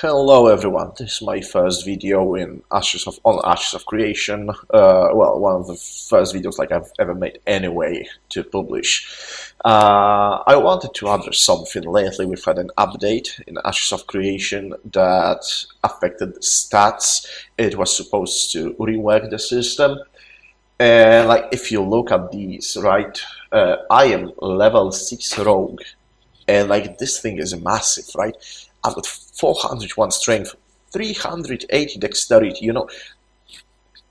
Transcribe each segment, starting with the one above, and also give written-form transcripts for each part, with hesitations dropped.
Hello everyone, this is my first video on Ashes of Creation. Well, one of the first videos like I've ever made anyway to publish. I wanted to address something. Lately we've had an update in Ashes of Creation that affected the stats. It was supposed to rework the system. And like if you look at these, right, I am level 6 rogue. And like this thing is massive, right? I've got 401 strength, 380 dexterity,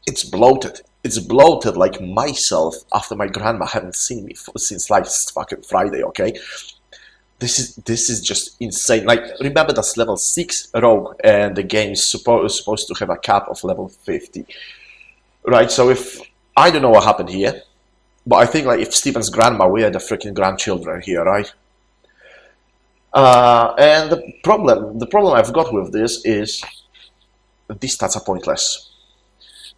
it's bloated. It's bloated like myself after my grandma hadn't seen me since last fucking Friday, okay? This is just insane. Like, remember that's level 6 rogue and the game is supposed to have a cap of level 50. Right, so if, I don't know what happened here, but I think like if Steven's grandma, we are the freaking grandchildren here, right? And the problem I've got with this is these stats are pointless.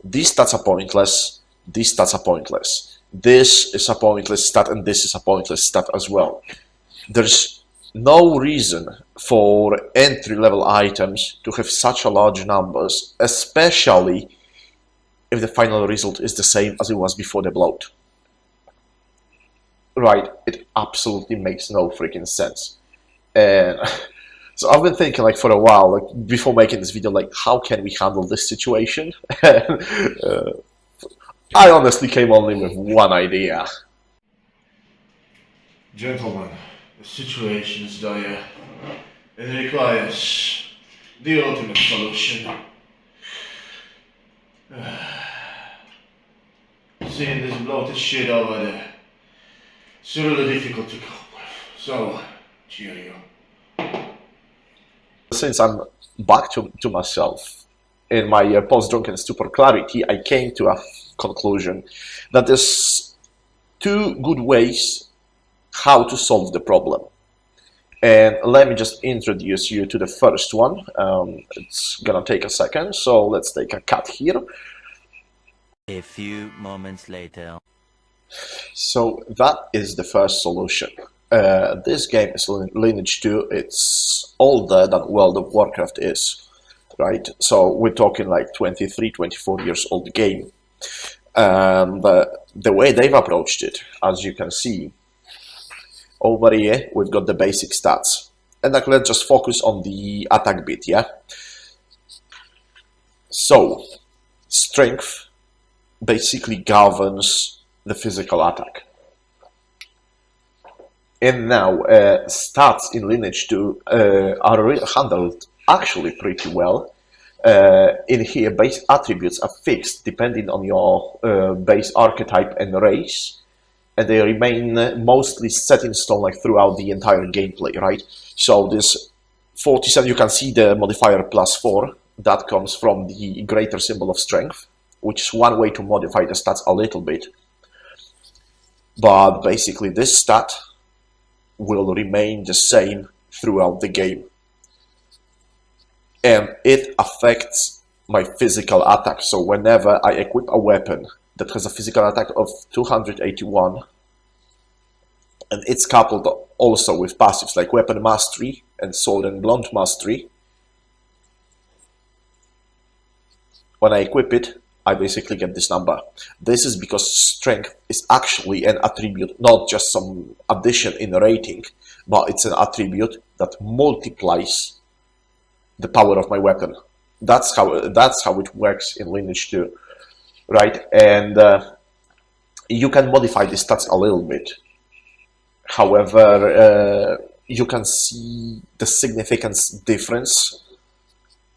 These stats are pointless. These stats are pointless. This is a pointless stat, and this is a pointless stat as well. There's no reason for entry-level items to have such a large numbers, especially if the final result is the same as it was before the bloat. Right? It absolutely makes no freaking sense. And so I've been thinking like for a while, like before making this video, like how can we handle this situation? I honestly came only with one idea. Gentlemen, the situation is dire. It requires the ultimate solution. Seeing this bloated shit over there, it's really difficult to cope with. So, cheerio. Since I'm back to myself in my post-drunken stupor clarity, I came to a conclusion that there's two good ways how to solve the problem. And let me just introduce you to the first one. It's gonna take a second, so let's take a cut here. A few moments later. So that is the first solution. This game is Lineage 2, it's older than World of Warcraft is, right? So we're talking like 23, 24 years old game. And the way they've approached it, as you can see, over here we've got the basic stats. And like, let's just focus on the attack bit, yeah? So, strength basically governs the physical attack. And now, stats in Lineage 2 are handled actually pretty well. In here, base attributes are fixed depending on your base archetype and race, and they remain mostly set in stone like throughout the entire gameplay, right? So this 47, you can see the modifier +4, that comes from the greater symbol of strength, which is one way to modify the stats a little bit. But basically this stat will remain the same throughout the game. And it affects my physical attack. So whenever I equip a weapon that has a physical attack of 281, and it's coupled also with passives like Weapon Mastery and Sword and Blunt Mastery, when I equip it, I basically get this number. This is because strength is actually an attribute, not just some addition in rating, but it's an attribute that multiplies the power of my weapon. That's how it works in Lineage 2, right? And you can modify the stats a little bit. However, you can see the significance difference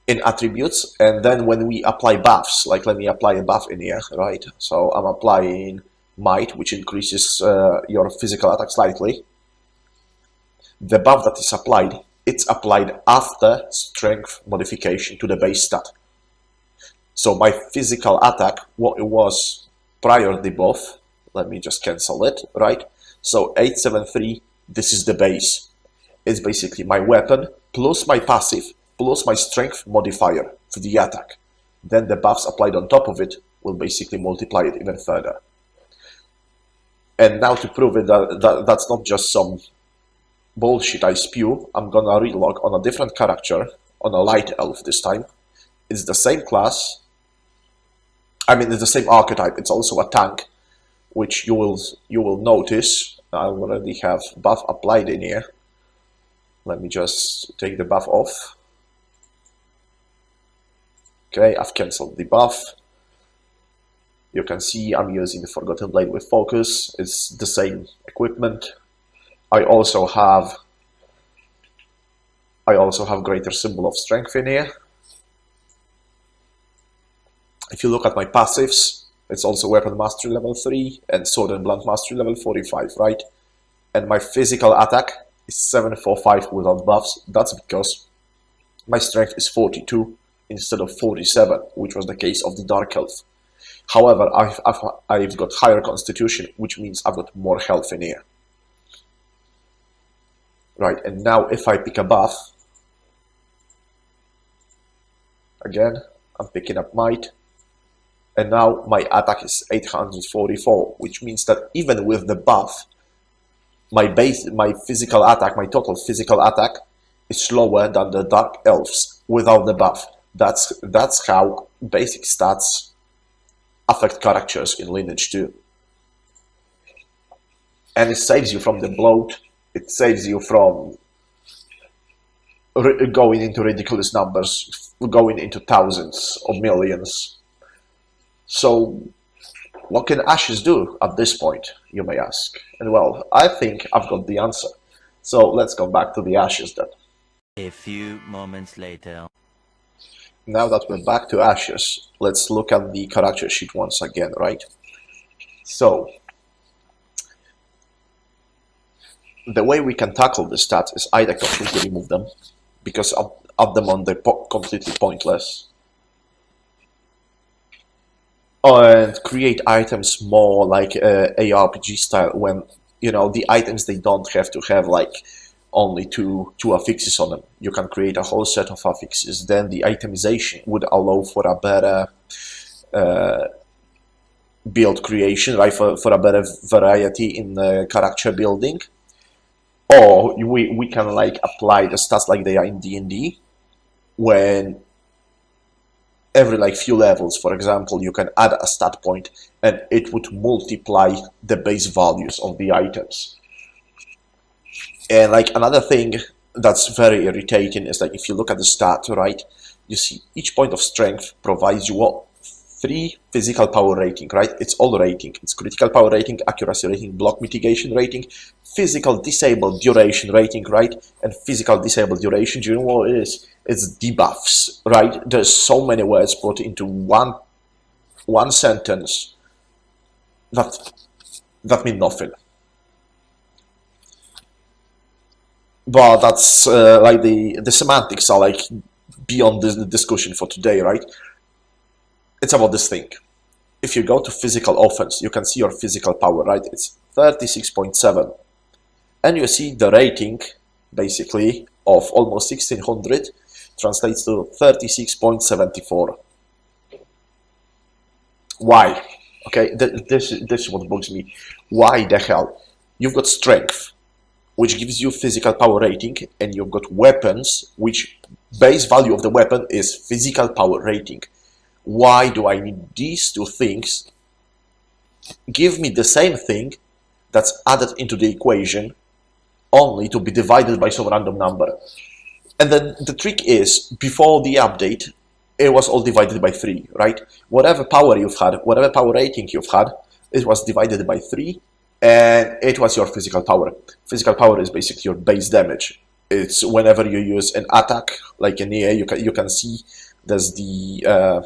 in attributes, and then when we apply buffs, like let me apply a buff in here, right? So I'm applying might, which increases your physical attack slightly. The buff that is applied, it's applied after strength modification to the base stat. So my physical attack, what it was prior debuff, let me just cancel it, right? So 873, this is the base. It's basically my weapon plus my passive plus my strength modifier for the attack. Then the buffs applied on top of it will basically multiply it even further. And now to prove it that's not just some bullshit I spew, I'm gonna relog on a different character on a light elf this time. It's the same class. I mean, it's the same archetype. It's also a tank, which you will notice I already have buff applied in here. Let me just take the buff off. Okay, I've cancelled the buff. You can see I'm using the Forgotten Blade with focus. It's the same equipment. I also have greater symbol of strength in here. If you look at my passives, it's also weapon mastery level 3 and sword and blunt mastery level 45, right? And my physical attack is 745 without buffs. That's because my strength is 42 instead of 47, which was the case of the Dark Elf. However, I've got higher constitution, which means I've got more health in here. Right, and now if I pick a buff, again, I'm picking up might, and now my attack is 844, which means that even with the buff, my physical attack, my total physical attack is lower than the Dark Elves without the buff. That's how basic stats affect characters in Lineage 2. And it saves you from the bloat, it saves you from going into ridiculous numbers, going into thousands or millions. So what can Ashes do at this point, you may ask? And well, I think I've got the answer. So let's go back to the Ashes then. A few moments later. Now that we're back to Ashes, let's look at the character sheet once again, right? So, the way we can tackle the stats is either completely remove them, because at the moment they're completely pointless, and create items more like ARPG style, when, you know, the items, they don't have to have like only two affixes on them. You can create a whole set of affixes. Then the itemization would allow for a better build creation, right? For a better variety in the character building. Or we can like apply the stats like they are in D&D, when every like few levels, for example, you can add a stat point and it would multiply the base values of the items. And like another thing that's very irritating is like if you look at the stat, right, you see each point of strength provides you what? 3 physical power rating, right? It's all rating. It's critical power rating, accuracy rating, block mitigation rating, physical disabled duration rating, right? And physical disabled duration, do you know what it is? It's debuffs, right? There's so many words put into one sentence that mean nothing. But that's like the semantics are like beyond the discussion for today, right? It's about this thing. If you go to physical offense, you can see your physical power, right? It's 36.7. And you see the rating, basically, of almost 1600 translates to 36.74. Why? Okay, this is what bugs me. Why the hell? You've got strength, which gives you physical power rating, and you've got weapons, which base value of the weapon is physical power rating. Why do I need these two things? Give me the same thing that's added into the equation, only to be divided by some random number. And then the trick is, before the update, it was all divided by 3, right? Whatever power you've had, whatever power rating you've had, it was divided by 3, and it was your physical power. Physical power is basically your base damage. It's whenever you use an attack, like in here, you can see there's the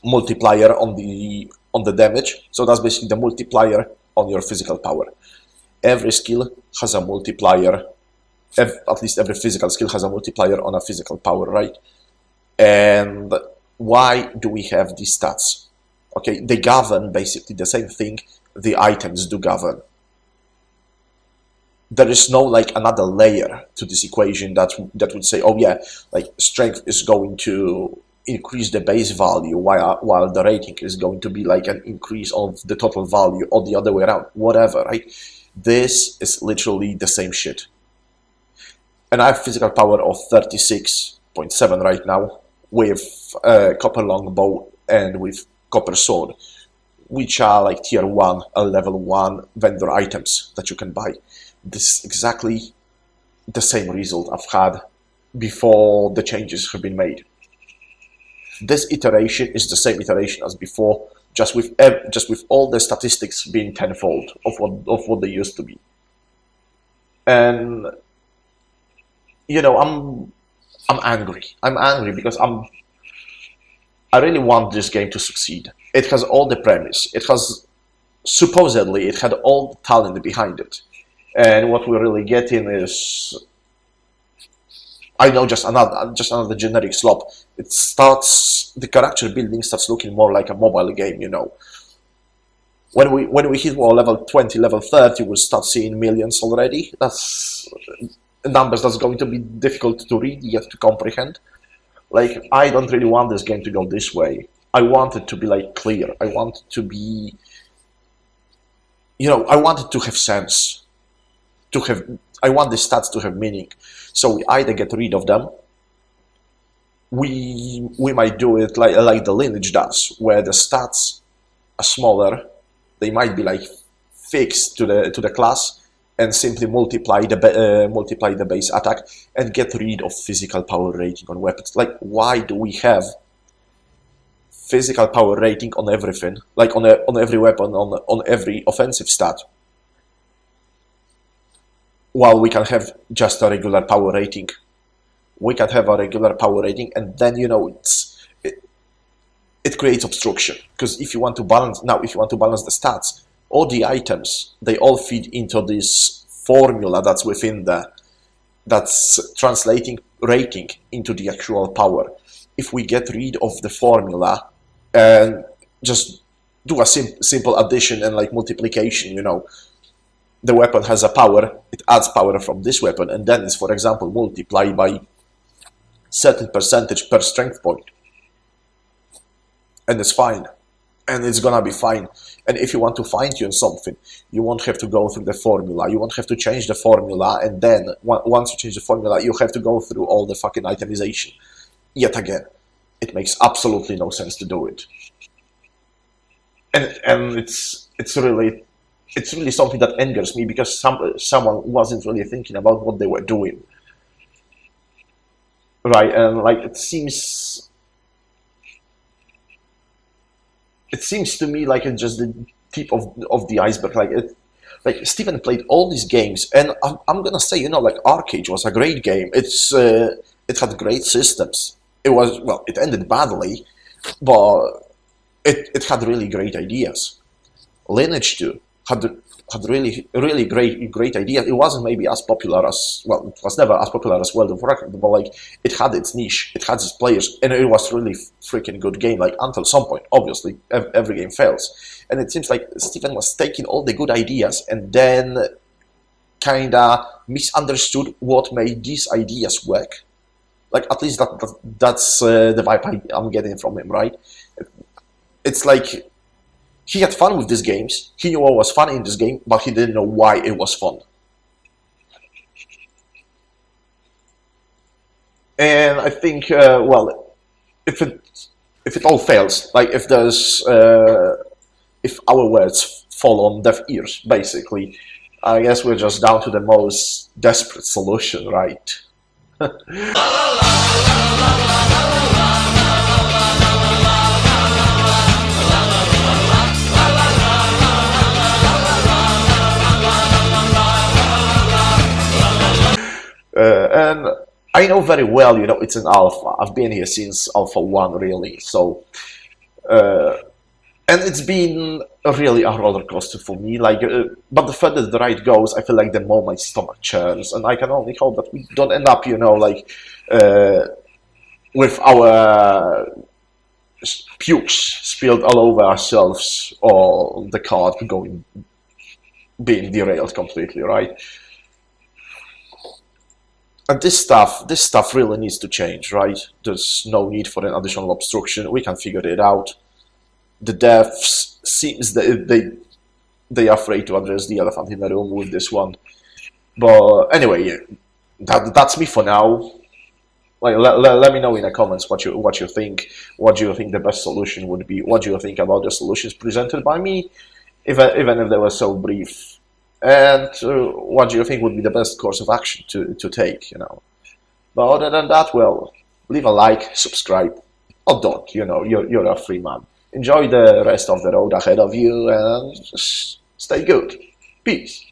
multiplier on the damage. So that's basically the multiplier on your physical power. Every skill has a multiplier. At least every physical skill has a multiplier on a physical power, right? And why do we have these stats? Okay, they govern basically the same thing the items do govern. There is no like another layer to this equation that would say, oh yeah, like strength is going to increase the base value while the rating is going to be like an increase of the total value, or the other way around, whatever, right? This is literally the same shit. And I have physical power of 36 0.7 right now, with copper longbow and with copper sword, which are like tier 1 level 1 vendor items that you can buy. This is exactly the same result I've had before the changes have been made. This iteration is the same iteration as before, just with all the statistics being tenfold of what they used to be. And you know, I'm angry. I'm angry because I really want this game to succeed. It has all the premise. It has supposedly it had all the talent behind it, and what we're really getting is, I know, just another generic slop. The character building starts looking more like a mobile game, you know. When we hit level 20, level 30, we'll start seeing millions already. That's numbers that's going to be difficult to read yet to comprehend. Like, I don't really want this game to go this way. I want it to be like clear. I want it to be, you know, I want it to have sense. I want the stats to have meaning. So we either get rid of them. We might do it like the lineage does, where the stats are smaller. They might be like fixed to the class, and simply multiply the base attack and get rid of physical power rating on weapons. Like, why do we have physical power rating on everything? Like on every weapon, on every offensive stat, while we can have just a regular power rating. We can have a regular power rating, and then, you know, it creates obstruction. Because if you want to balance the stats, all the items, they all feed into this formula that's translating rating into the actual power. If we get rid of the formula and just do a simple addition and like multiplication, you know, the weapon has a power, it adds power from this weapon, and then it's, for example, multiplied by certain percentage per strength point, and it's fine, and it's gonna be fine. And if you want to fine-tune something, you won't have to go through the formula, you won't have to change the formula, and then once you change the formula, you have to go through all the fucking itemization yet again. It makes absolutely no sense to do it, and it's really something that angers me, because someone wasn't really thinking about what they were doing, right? And like, it seems to me like it's just the tip of the iceberg. Like Steven played all these games, and I'm gonna say, you know, like, Arcade was a great game. It had great systems. It ended badly, but it had really great ideas. Lineage 2 had really great ideas. It wasn't maybe as popular as, well, it was never as popular as World of Warcraft, but like, it had its niche, it had its players, and it was really freaking good game. Like, until some point, obviously, every game fails, and it seems like Steven was taking all the good ideas and then kinda misunderstood what made these ideas work. Like, at least that's the vibe I'm getting from him, right? It's like, he had fun with these games, he knew what was fun in this game, but he didn't know why it was fun. And I think, well, if it all fails, like, if our words fall on deaf ears, basically, I guess we're just down to the most desperate solution, right? And I know very well, you know, it's an alpha. I've been here since Alpha 1, really. So, and it's been really a roller coaster for me. Like, but the further the ride goes, I feel like the more my stomach churns, and I can only hope that we don't end up, you know, like, with our pukes spilled all over ourselves, or the cart being derailed completely, right? And this stuff really needs to change, right? There's no need for an additional obstruction. We can figure it out. The devs seems that they are afraid to address the elephant in the room with this one. But anyway, that's me for now. Like, let me know in the comments what you think. What do you think the best solution would be? What do you think about the solutions presented by me, even if they were so brief? And what do you think would be the best course of action to take? But other than that, well, leave a like, subscribe, or don't. You're a free man. Enjoy the rest of the road ahead of you, and just stay good. Peace.